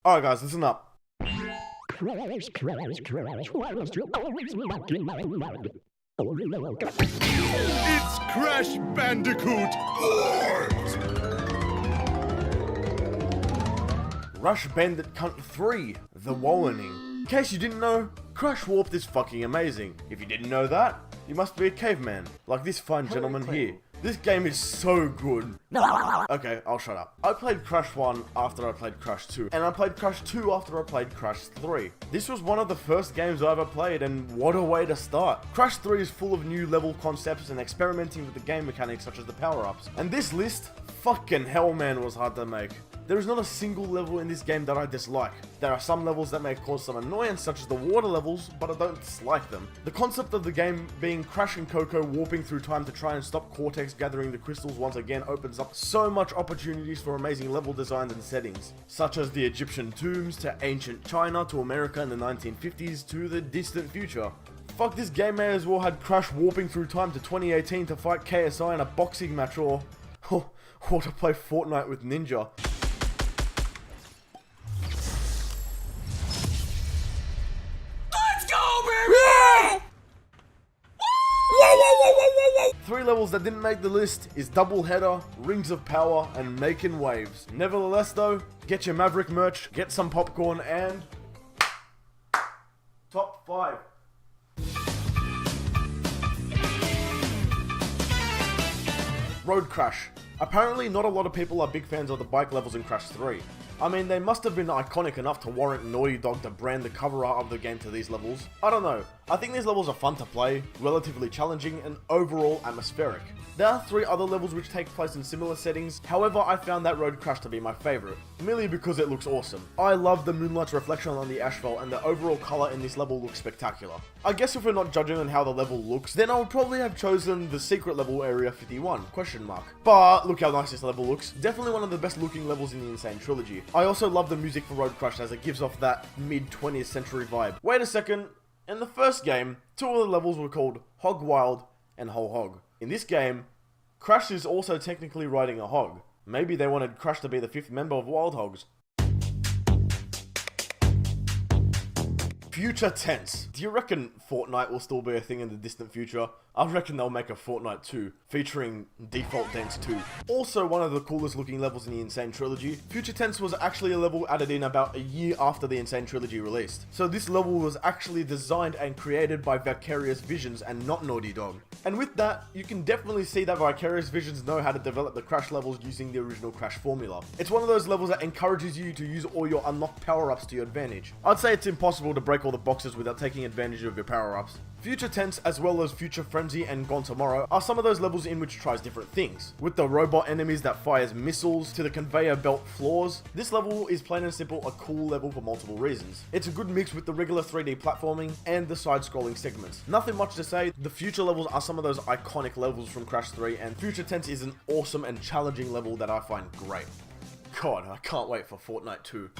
Alright guys, listen up. It's Crash Bandicoot Warped! Rush Bandit Cunt 3, The Warning. In case you didn't know, Crash Warped is fucking amazing. If you didn't know that, you must be a caveman, like this fine gentleman here. This game is so good. Okay, I'll shut up. I played Crash 1 after I played Crash 2, and I played Crash 2 after I played Crash 3. This was one of the first games I ever played, and what a way to start. Crash 3 is full of new level concepts and experimenting with the game mechanics such as the power-ups. And this list, fucking hell man, was hard to make. There is not a single level in this game that I dislike. There are some levels that may cause some annoyance, such as the water levels, but I don't dislike them. The concept of the game being Crash and Coco warping through time to try and stop Cortex gathering the crystals once again opens up so much opportunities for amazing level designs and settings, such as the Egyptian tombs, to ancient China, to America in the 1950s, to the distant future. Fuck, this game may as well had Crash warping through time to 2018 to fight KSI in a boxing match, or to play Fortnite with Ninja. Three levels that didn't make the list is Double Header, Rings of Power, and Making Waves. Nevertheless though, get your Maverick merch, get some popcorn, and... Top 5. Road Crash. Apparently not a lot of people are big fans of the bike levels in Crash 3. I mean, they must have been iconic enough to warrant Naughty Dog to brand the cover art of the game to these levels. I don't know. I think these levels are fun to play, relatively challenging, and overall atmospheric. There are 3 other levels which take place in similar settings, however I found that Road Crash to be my favourite, merely because it looks awesome. I love the moonlight's reflection on the asphalt, and the overall colour in this level looks spectacular. I guess if we're not judging on how the level looks, then I would probably have chosen the secret level Area 51, ? But look how nice this level looks, definitely one of the best looking levels in the Insane Trilogy. I also love the music for Road Crash as it gives off that mid-20th century vibe. Wait a second, in the first game, 2 of the levels were called Hog Wild and Whole Hog. In this game, Crash is also technically riding a hog. Maybe they wanted Crash to be the 5th member of Wild Hogs. Future Tense. Do you reckon Fortnite will still be a thing in the distant future? I reckon they'll make a Fortnite 2, featuring Default Dance 2. Also one of the coolest looking levels in the Insane Trilogy, Future Tense was actually a level added in about a year after the Insane Trilogy released. So this level was actually designed and created by Vicarious Visions and not Naughty Dog. And with that, you can definitely see that Vicarious Visions know how to develop the Crash levels using the original Crash formula. It's one of those levels that encourages you to use all your unlocked power-ups to your advantage. I'd say it's impossible to break all the boxes without taking advantage of your power-ups. Future Tense as well as Future Frenzy and Gone Tomorrow are some of those levels in which tries different things. With the robot enemies that fires missiles to the conveyor belt floors, this level is plain and simple a cool level for multiple reasons. It's a good mix with the regular 3D platforming and the side-scrolling segments. Nothing much to say, the future levels are some of those iconic levels from Crash 3, and Future Tense is an awesome and challenging level that I find great. God, I can't wait for Fortnite 2.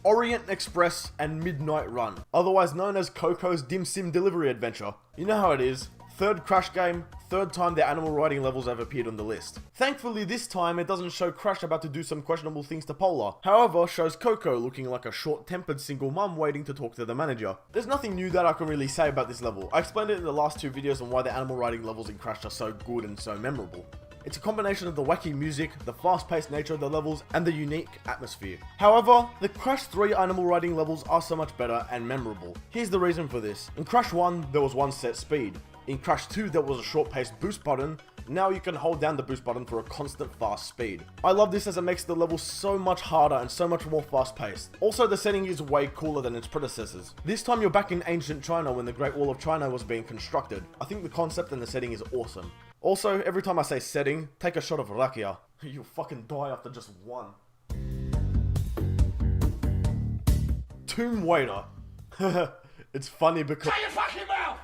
Orient Express and Midnight Run, otherwise known as Coco's Dim Sim Delivery Adventure. You know how it is. 3rd Crash game, 3rd time the animal riding levels have appeared on the list. Thankfully this time it doesn't show Crash about to do some questionable things to Polar, however shows Coco looking like a short-tempered single mum waiting to talk to the manager. There's nothing new that I can really say about this level. I explained it in the last 2 videos on why the animal riding levels in Crash are so good and so memorable. It's a combination of the wacky music, the fast-paced nature of the levels, and the unique atmosphere. However, the Crash 3 animal riding levels are so much better and memorable. Here's the reason for this. In Crash 1, there was one set speed. In Crash 2, there was a short-paced boost button. Now you can hold down the boost button for a constant fast speed. I love this as it makes the level so much harder and so much more fast-paced. Also, the setting is way cooler than its predecessors. This time you're back in ancient China when the Great Wall of China was being constructed. I think the concept and the setting is awesome. Also, every time I say setting, take a shot of rakia. You'll fucking die after just one. Tomb Waiter. It's funny because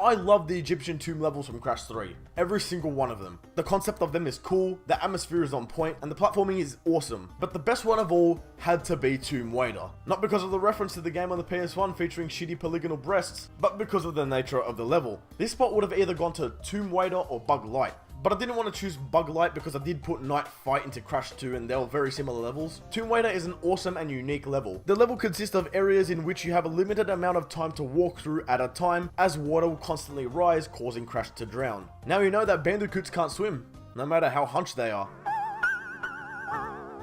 I love the Egyptian tomb levels from Crash 3. Every single one of them. The concept of them is cool, the atmosphere is on point, and the platforming is awesome. But the best one of all had to be Tomb Waiter. Not because of the reference to the game on the PS1 featuring shitty polygonal breasts, but because of the nature of the level. This spot would have either gone to Tomb Waiter or Bug Light. but I didn't want to choose Bug Light because I did put Night Fight into Crash 2 and they were very similar levels. Tomb Waiter is an awesome and unique level. The level consists of areas in which you have a limited amount of time to walk through at a time, as water will constantly rise, causing Crash to drown. Now you know that Bandicoots can't swim, no matter how hunched they are.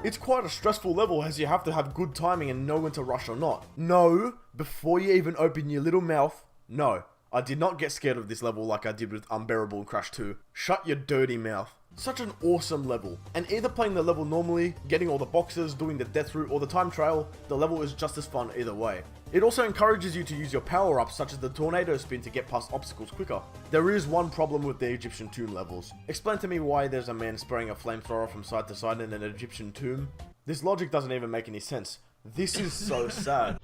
It's quite a stressful level as you have to have good timing and know when to rush or not. No, before you even open your little mouth, no. I did not get scared of this level like I did with Unbearable and Crash 2. Shut your dirty mouth. Such an awesome level, and either playing the level normally, getting all the boxes, doing the death route, or the time trial, the level is just as fun either way. It also encourages you to use your power-ups such as the tornado spin to get past obstacles quicker. There is one problem with the Egyptian tomb levels. Explain to me why there's a man spraying a flamethrower from side to side in an Egyptian tomb. This logic doesn't even make any sense. This is so sad.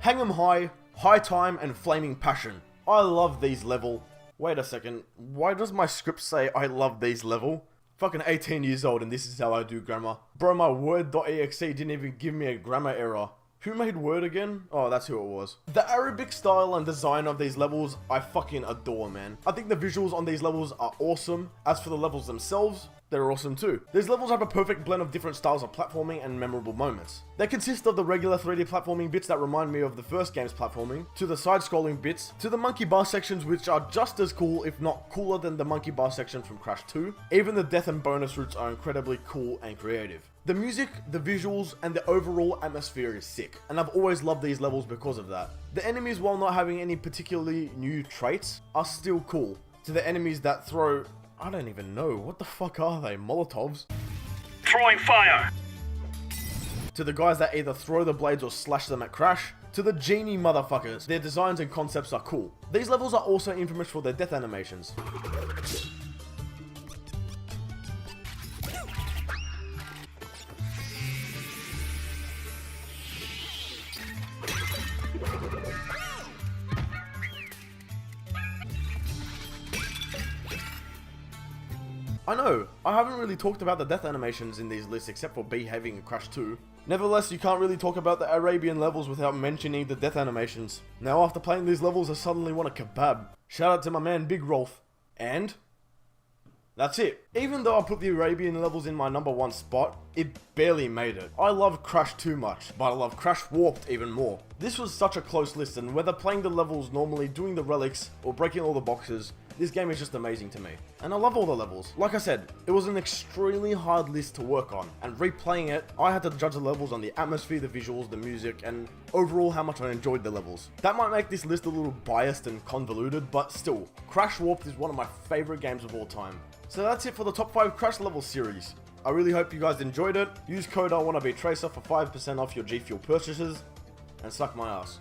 Hang 'em High, High Time, and Flaming Passion. I love these level. Wait a second, why does my script say I love these level? Fucking 18 years old and this is how I do grammar. Bro, my word.exe didn't even give me a grammar error. Who made Word again? Oh, that's who it was. The Arabic style and design of these levels, I fucking adore, man. I think the visuals on these levels are awesome. As for the levels themselves, they're awesome too. These levels have a perfect blend of different styles of platforming and memorable moments. They consist of the regular 3D platforming bits that remind me of the first game's platforming, to the side-scrolling bits, to the monkey bar sections which are just as cool, if not cooler than the monkey bar section from Crash 2. Even the death and bonus routes are incredibly cool and creative. The music, the visuals, and the overall atmosphere is sick, and I've always loved these levels because of that. The enemies, while not having any particularly new traits, are still cool. To the enemies that throw... I don't even know, what the fuck are they? Molotovs? Throwing fire! To the guys that either throw the blades or slash them at Crash, to the genie motherfuckers. Their designs and concepts are cool. These levels are also infamous for their death animations. I know, I haven't really talked about the death animations in these lists except for Behaving in Crash 2. Nevertheless, you can't really talk about the Arabian levels without mentioning the death animations. Now after playing these levels, I suddenly want a kebab. Shout out to my man Big Rolf. And... that's it. Even though I put the Arabian levels in my number 1 spot, it barely made it. I love Crash too much, but I love Crash Warped even more. This was such a close list, and whether playing the levels normally, doing the relics, or breaking all the boxes, this game is just amazing to me. And I love all the levels. Like I said, it was an extremely hard list to work on, and replaying it, I had to judge the levels on the atmosphere, the visuals, the music, and overall how much I enjoyed the levels. That might make this list a little biased and convoluted, but still, Crash Warped is one of my favorite games of all time. So that's it for the top 5 Crash level series. I really hope you guys enjoyed it. Use code IWANNABETRACER for 5% off your G.Skill purchases, and suck my ass.